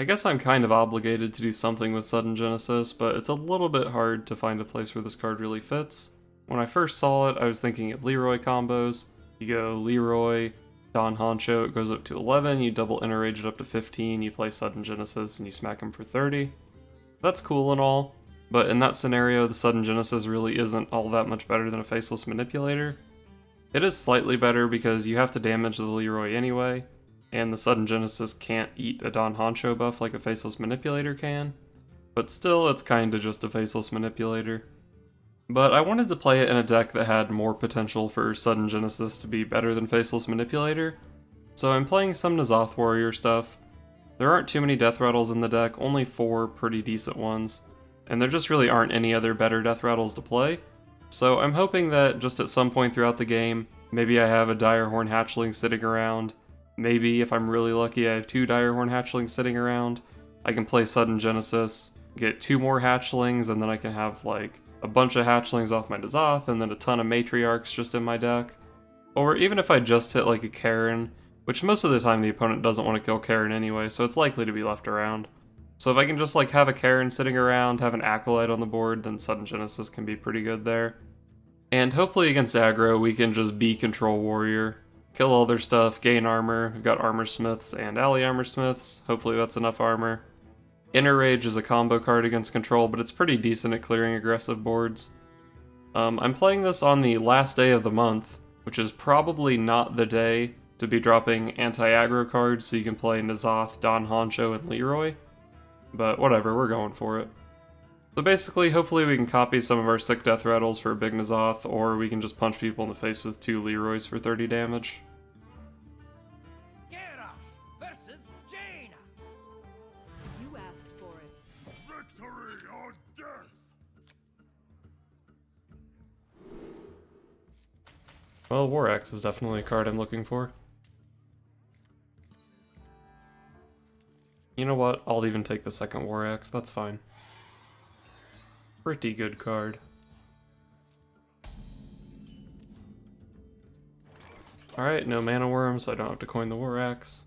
I guess I'm kind of obligated to do something with Sudden Genesis, but it's a little bit hard to find a place where this card really fits. When I first saw it, I was thinking of Leeroy combos. You go Leeroy, Don Honcho, it goes up to 11, you double Inner Rage it up to 15, you play Sudden Genesis, and you smack him for 30. That's cool and all, but in that scenario, the Sudden Genesis really isn't all that much better than a Faceless Manipulator. It is slightly better because you have to damage the Leeroy anyway, and the Sudden Genesis can't eat a Don Honcho buff like a Faceless Manipulator can, but still it's kinda just a Faceless Manipulator. But I wanted to play it in a deck that had more potential for Sudden Genesis to be better than Faceless Manipulator, so I'm playing some N'Zoth Warrior stuff. There aren't too many Deathrattles in the deck, only 4 pretty decent ones, and there just really aren't any other better Deathrattles to play, so I'm hoping that just at some point throughout the game, maybe I have a Direhorn Hatchling sitting around. Maybe, if I'm really lucky, I have 2 Direhorn Hatchlings sitting around. I can play Sudden Genesis, get 2 more Hatchlings, and then I can have, like, a bunch of Hatchlings off my N'Zoth, and then a ton of Matriarchs just in my deck. Or even if I just hit, like, a Karen, which most of the time the opponent doesn't want to kill Karen anyway, so it's likely to be left around. So if I can just, like, have a Karen sitting around, have an Acolyte on the board, then Sudden Genesis can be pretty good there. And hopefully against aggro, we can just be Control Warrior. Kill all their stuff, gain armor. We've got Armor Smiths and Ally Armor Smiths. Hopefully that's enough armor. Inner Rage is a combo card against control, but it's pretty decent at clearing aggressive boards. I'm playing this on the last day of the month, which is probably not the day to be dropping anti-aggro cards so you can play N'Zoth, Don Honcho, and Leeroy. But whatever, we're going for it. So basically, hopefully we can copy some of our sick Deathrattles for a big N'Zoth, or we can just punch people in the face with 2 Leeroys for 30 damage. Versus Jaina. You asked for it. Victory or death! Well, War Axe is definitely a card I'm looking for. You know what? I'll even take the second War Axe, that's fine. Pretty good card. Alright, no Mana Worm, so I don't have to coin the War Axe.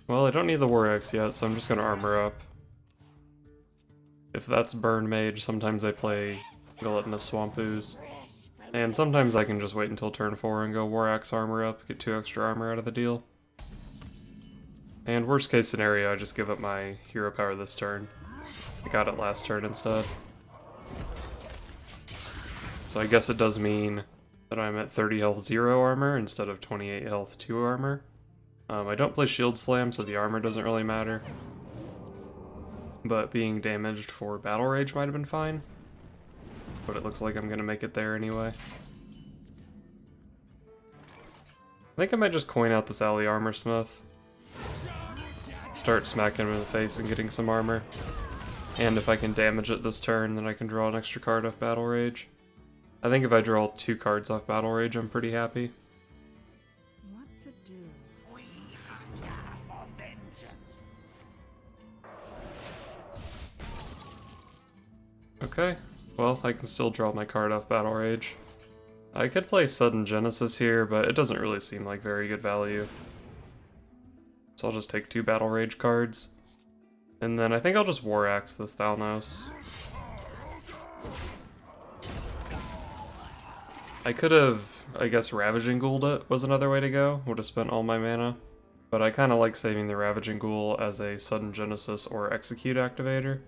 Well, I don't need the War Axe yet, so I'm just gonna armor up. If that's Burn Mage, sometimes I play Gelatinous Swamp Ooze. And sometimes I can just wait until turn 4 and go War Axe armor up, get 2 extra armor out of the deal. And worst case scenario, I just give up my hero power this turn. I got it last turn instead. So I guess it does mean that I'm at 30 health 0 armor instead of 28 health 2 armor. I don't play Shield Slam, so the armor doesn't really matter. But being damaged for Battle Rage might have been fine. But it looks like I'm gonna make it there anyway. I think I might just coin out this Ally Armor Smith. Start smacking him in the face and getting some armor. And if I can damage it this turn, then I can draw an extra card off Battle Rage. I think if I draw 2 cards off Battle Rage, I'm pretty happy. What to do? We hunger for vengeance. Okay, well, I can still draw my card off Battle Rage. I could play Sudden Genesis here, but it doesn't really seem like very good value. So I'll just take 2 Battle Rage cards. And then I think I'll just War Axe this Thalnos. I could have, I guess, Ravaging Ghouled it was another way to go. Would have spent all my mana. But I kind of like saving the Ravaging Ghoul as a Sudden Genesis or Execute activator.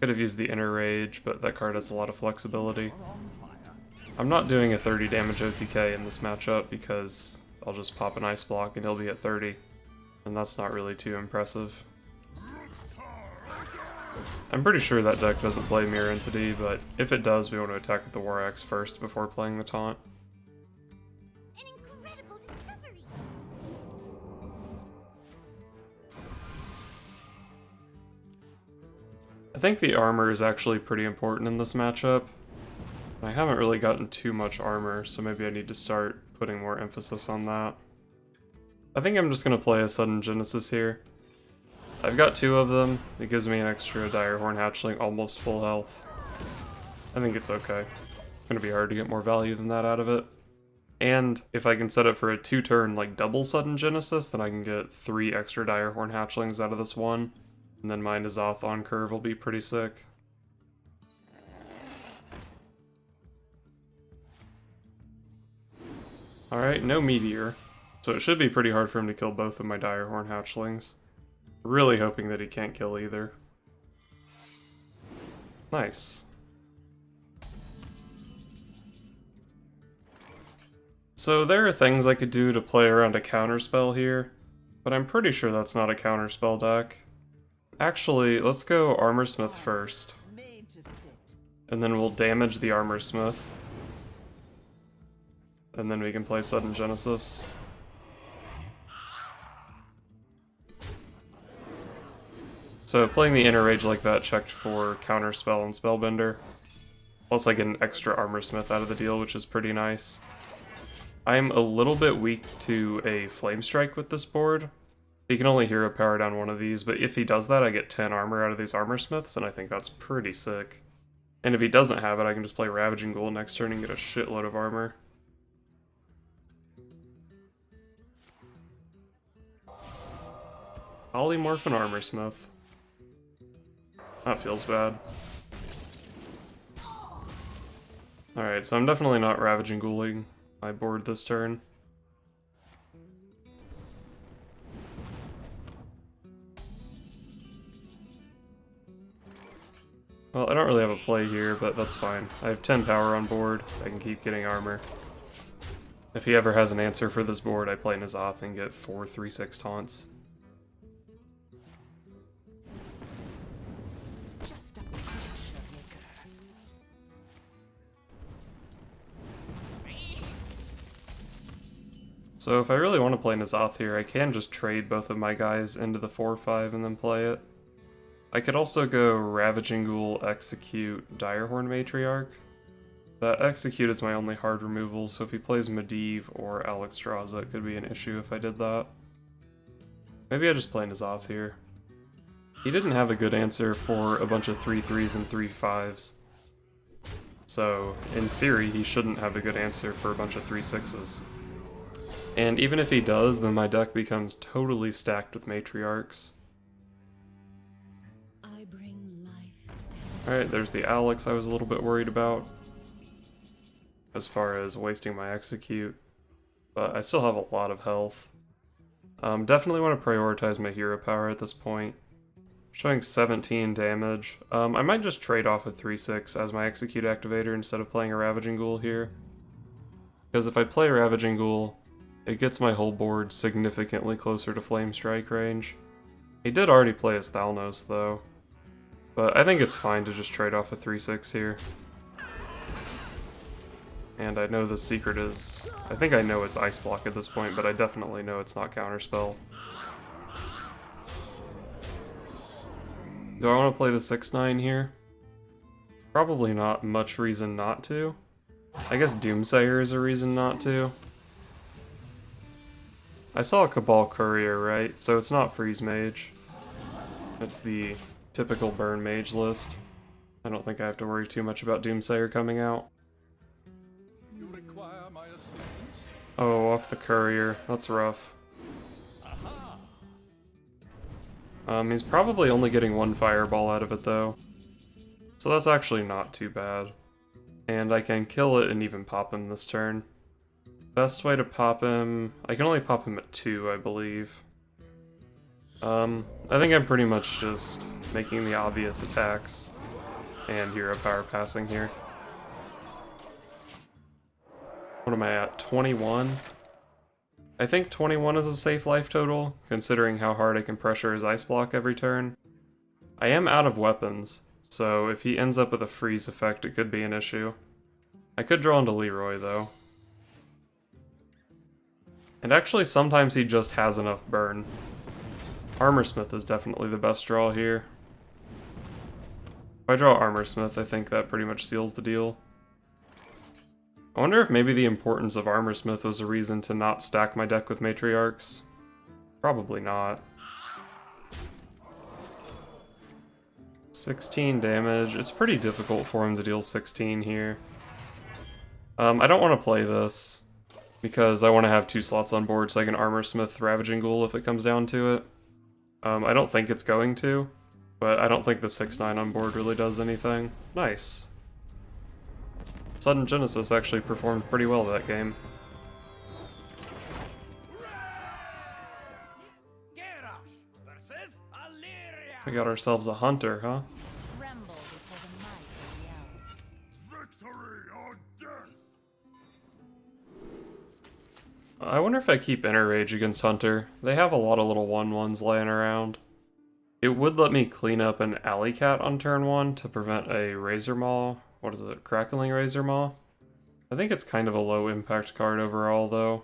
Could have used the Inner Rage, but that card has a lot of flexibility. I'm not doing a 30 damage OTK in this matchup because I'll just pop an Ice Block and he'll be at 30. And that's not really too impressive. I'm pretty sure that deck doesn't play Mirror Entity, but if it does, we want to attack with the War Axe first before playing the taunt. An incredible discovery! I think the armor is actually pretty important in this matchup. I haven't really gotten too much armor, so maybe I need to start putting more emphasis on that. I think I'm just going to play a Sudden Genesis here. I've got 2 of them. It gives me an extra Direhorn Hatchling, almost full health. I think it's okay. Gonna be hard to get more value than that out of it. And if I can set it for a 2-turn like double sudden Genesis, then I can get 3 extra Direhorn hatchlings out of this one. And then my N'Zoth on curve will be pretty sick. Alright, no Meteor. So it should be pretty hard for him to kill both of my Direhorn hatchlings. Really hoping that he can't kill either. Nice. So there are things I could do to play around a counterspell here, but I'm pretty sure that's not a counterspell deck. Actually, let's go Armorsmith first. And then we'll damage the Armorsmith. And then we can play Sudden Genesis. So playing the Inner Rage like that checked for Counterspell and Spellbender. Plus I get an extra Armorsmith out of the deal, which is pretty nice. I'm a little bit weak to a Flame Strike with this board. He can only hero power down one of these, but if he does that I get 10 armor out of these Armorsmiths, and I think that's pretty sick. And if he doesn't have it, I can just play Ravaging Ghoul next turn and get a shitload of armor. Polymorph and Armorsmith. That feels bad. Alright, so I'm definitely not Ravaging Ghouling my board this turn. Well, I don't really have a play here, but that's fine. I have 10 power on board. I can keep getting armor. If he ever has an answer for this board, I play N'Zoth and get 4 3/6 taunts. So if I really want to play N'Zoth here, I can just trade both of my guys into the 4/5 and then play it. I could also go Ravaging Ghoul, Execute, Direhorn Matriarch. That Execute is my only hard removal, so if he plays Medivh or Alexstrasza, it could be an issue if I did that. Maybe I just play N'Zoth here. He didn't have a good answer for a bunch of 3/3s and 3/5s. So, in theory, he shouldn't have a good answer for a bunch of 3/6s. And even if he does, then my deck becomes totally stacked with Matriarchs. Alright, there's the Alex I was a little bit worried about, as far as wasting my Execute, but I still have a lot of health. Definitely want to prioritize my hero power at this point. Showing 17 damage. I might just trade off a 3/6 as my Execute activator instead of playing a Ravaging Ghoul here. Because if I play Ravaging Ghoul, it gets my whole board significantly closer to Flame Strike range. He did already play as Thalnos though, but I think it's fine to just trade off a 3/6 here. And I know the secret is... I think I know it's Ice Block at this point, but I definitely know it's not Counterspell. Do I want to play the 6/9 here? Probably not much reason not to. I guess Doomsayer is a reason not to. I saw a Cabal Courier, right? So it's not Freeze Mage. It's the typical burn mage list. I don't think I have to worry too much about Doomsayer coming out. You require my assistance? Oh, off the Courier. That's rough. He's probably only getting 1 Fireball out of it though. So that's actually not too bad. And I can kill it and even pop him this turn. Best way to pop him... I can only pop him at 2, I believe. I think I'm pretty much just making the obvious attacks and hero power passing here. What am I at? 21? I think 21 is a safe life total, considering how hard I can pressure his Ice Block every turn. I am out of weapons, so if he ends up with a freeze effect, it could be an issue. I could draw into Leeroy, though. And actually, sometimes he just has enough burn. Armorsmith is definitely the best draw here. If I draw Armorsmith, I think that pretty much seals the deal. I wonder if maybe the importance of Armorsmith was a reason to not stack my deck with Matriarchs. Probably not. 16 damage. It's pretty difficult for him to deal 16 here. I don't want to play this because I want to have 2 slots on board so I can Armorsmith Ravaging Ghoul if it comes down to it. I don't think it's going to, but I don't think the 6/9 on board really does anything. Nice. Sudden Genesis actually performed pretty well that game. Garrosh versus Illyria. We got ourselves a Hunter, huh? Tremble before the might of the elves. Victory or death! I wonder if I keep Inner Rage against Hunter. They have a lot of little 1/1s laying around. It would let me clean up an Alley Cat on turn 1 to prevent a Razor Maw. What is it? Crackling Razor Maw? I think it's kind of a low impact card overall, though.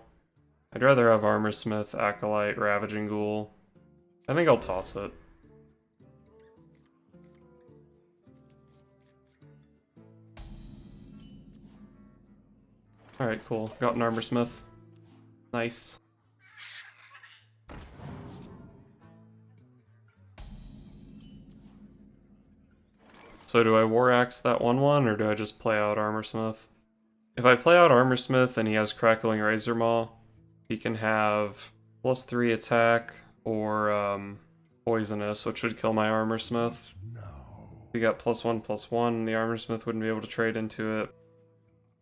I'd rather have Armorsmith, Acolyte, Ravaging Ghoul. I think I'll toss it. Alright, cool. Got an Armorsmith. Nice. So do I War Axe that 1/1, or do I just play out Armorsmith? If I play out Armorsmith and he has Crackling Razor Maw, he can have +3 attack or Poisonous, which would kill my Armorsmith. We got +1/+1, the Armorsmith wouldn't be able to trade into it.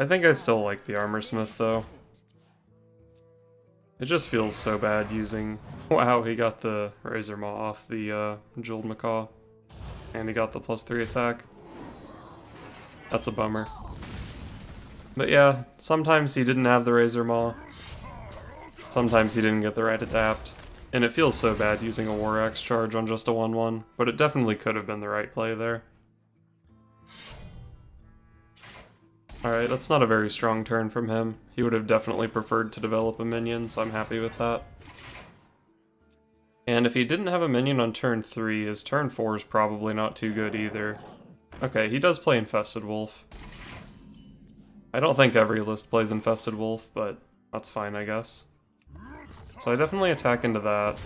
I think I still like the Armorsmith though. It just feels so bad using... Wow, he got the Razor Maw off the Jeweled Macaw. And he got the +3 attack. That's a bummer. But yeah, sometimes he didn't have the Razor Maw. Sometimes he didn't get the right adapt. And it feels so bad using a War Axe charge on just a 1/1, but it definitely could have been the right play there. Alright, that's not a very strong turn from him. He would have definitely preferred to develop a minion, so I'm happy with that. And if he didn't have a minion on turn 3, his turn 4 is probably not too good either. Okay, he does play Infested Wolf. I don't think every list plays Infested Wolf, but that's fine, I guess. So I definitely attack into that.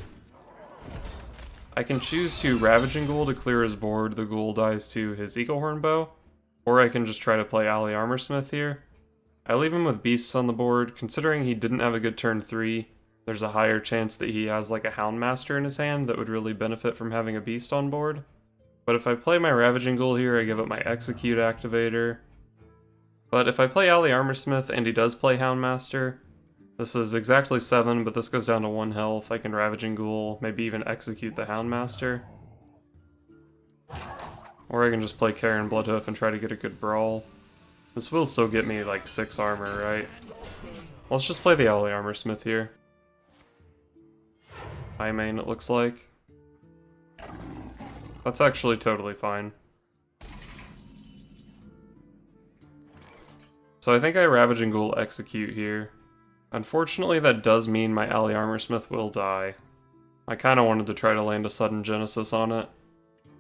I can choose to Ravaging Ghoul to clear his board, the ghoul dies to his Eagle Horn Bow, or I can just try to play Alley Armorsmith here. I leave him with beasts on the board. Considering he didn't have a good turn 3, there's a higher chance that he has like a Houndmaster in his hand that would really benefit from having a beast on board. But if I play my Ravaging Ghoul here, I give up my Execute activator. But if I play Alley Armorsmith and he does play Houndmaster, this is exactly 7, but this goes down to 1 health. I can Ravaging Ghoul, maybe even execute the Houndmaster. Or I can just play Karen Bloodhoof and try to get a good brawl. This will still get me like 6 armor, right? Let's just play the Alley Armorsmith here. High main, it looks like. That's actually totally fine. So I think I Ravaging Ghoul execute here. Unfortunately, that does mean my Alley Armorsmith will die. I kinda wanted to try to land a Sudden Genesis on it.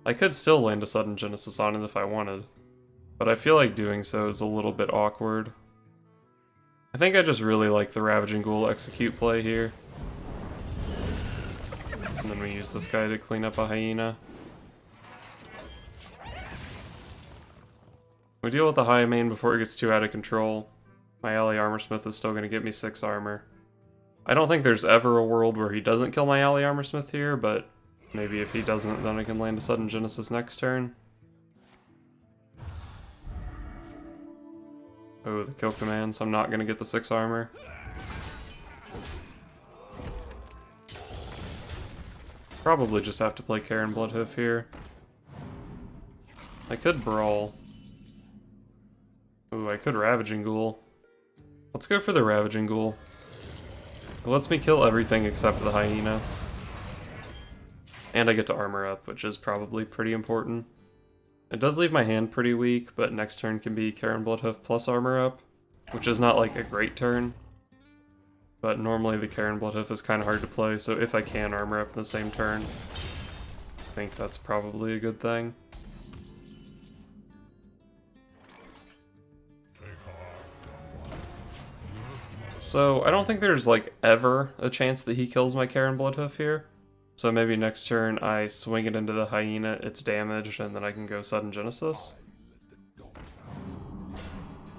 I could still land a Sudden Genesis on it if I wanted, but I feel like doing so is a little bit awkward. I think I just really like the Ravaging Ghoul execute play here. And then we use this guy to clean up a hyena. We deal with the high main before it gets too out of control. My Alley Armorsmith is still going to get me 6 armor. I don't think there's ever a world where he doesn't kill my Alley Armorsmith here, but maybe if he doesn't, then I can land a Sudden Genesis next turn. Oh, the kill command, so I'm not going to get the 6 armor. Probably just have to play Karen Bloodhoof here. I could Brawl. Ooh, I could Ravaging Ghoul. Let's go for the Ravaging Ghoul. It lets me kill everything except the hyena. And I get to armor up, which is probably pretty important. It does leave my hand pretty weak, but next turn can be Karen Bloodhoof plus armor up, which is not like a great turn. But normally the Karen Bloodhoof is kind of hard to play, so if I can armor up in the same turn, I think that's probably a good thing. So I don't think there's like ever a chance that he kills my Karen Bloodhoof here. So maybe next turn I swing it into the hyena, it's damaged, and then I can go Sudden Genesis.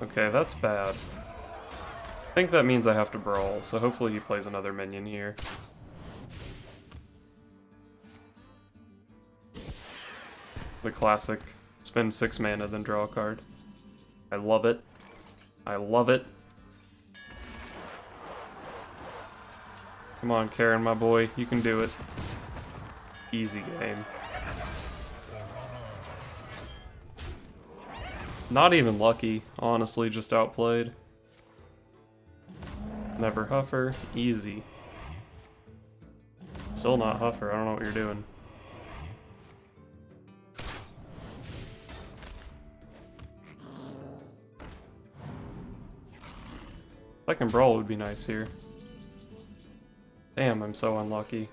Okay, that's bad. I think that means I have to brawl, so hopefully he plays another minion here. The classic, spend 6 mana, then draw a card. I love it. I love it. Come on, Karen, my boy, you can do it. Easy game. Not even lucky, honestly, just outplayed. Never Huffer, easy. Still not Huffer, I don't know what you're doing. Second brawl would be nice here. Damn, I'm so unlucky.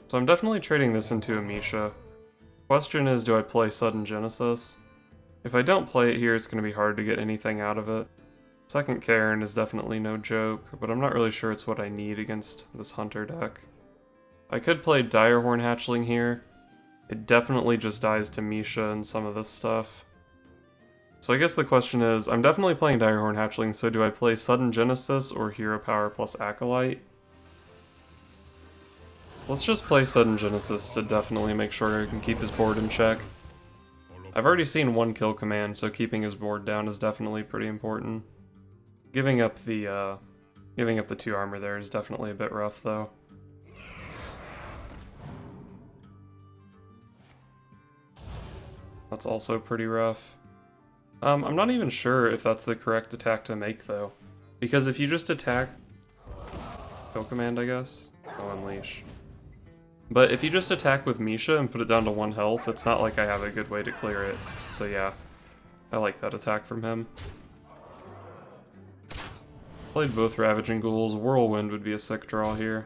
So I'm definitely trading this into a Misha. Question is, do I play Sudden Genesis? If I don't play it here, it's going to be hard to get anything out of it. Second Karen is definitely no joke, but I'm not really sure it's what I need against this Hunter deck. I could play Direhorn Hatchling here. It definitely just dies to Misha and some of this stuff. So I guess the question is, I'm definitely playing Direhorn Hatchling, so do I play Sudden Genesis or Hero Power plus Acolyte? Let's just play Sudden Genesis to definitely make sure I can keep his board in check. I've already seen 1 kill command, so keeping his board down is definitely pretty important. Giving up the 2 armor there is definitely a bit rough, though. That's also pretty rough. I'm not even sure if that's the correct attack to make, though. Because if you just attack... Kill command, I guess? Oh, Unleash. But if you just attack with Misha and put it down to 1 health, it's not like I have a good way to clear it. So yeah, I like that attack from him. Played both Ravaging Ghouls. Whirlwind would be a sick draw here.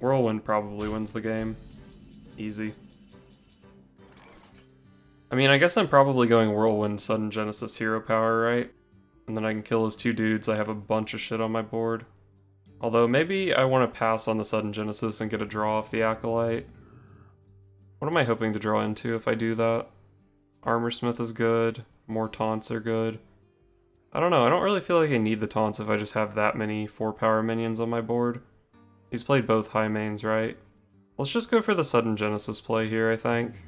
Whirlwind probably wins the game. Easy. I mean, I guess I'm probably going Whirlwind, Sudden Genesis, Hero Power, right? And then I can kill his 2 dudes. I have a bunch of shit on my board. Although, maybe I want to pass on the Sudden Genesis and get a draw off the Acolyte. What am I hoping to draw into if I do that? Armorsmith is good. More taunts are good. I don't know, I don't really feel like I need the taunts if I just have that many 4-power minions on my board. He's played both high mains, right? Let's just go for the Sudden Genesis play here, I think.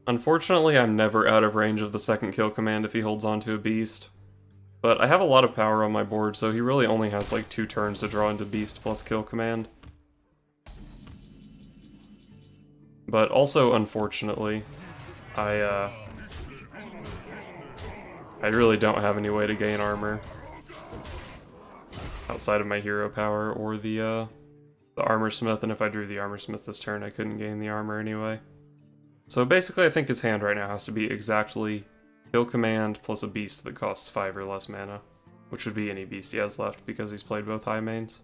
Unfortunately, I'm never out of range of the second kill command if he holds onto a beast. But I have a lot of power on my board, so he really only has like 2 turns to draw into beast plus kill command. But also, unfortunately, I really don't have any way to gain armor outside of my hero power or the Armorsmith, and if I drew the Armorsmith this turn, I couldn't gain the armor anyway. So basically, I think his hand right now has to be exactly kill command plus a beast that costs 5 or less mana, which would be any beast he has left because he's played both high mains.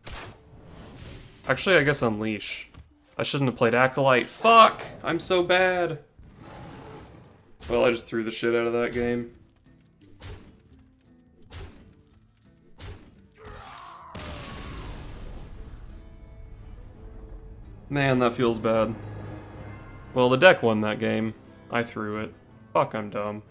Actually, I guess Unleash. I shouldn't have played Acolyte. Fuck! I'm so bad! Well, I just threw the shit out of that game. Man, that feels bad. Well, the deck won that game. I threw it. Fuck, I'm dumb.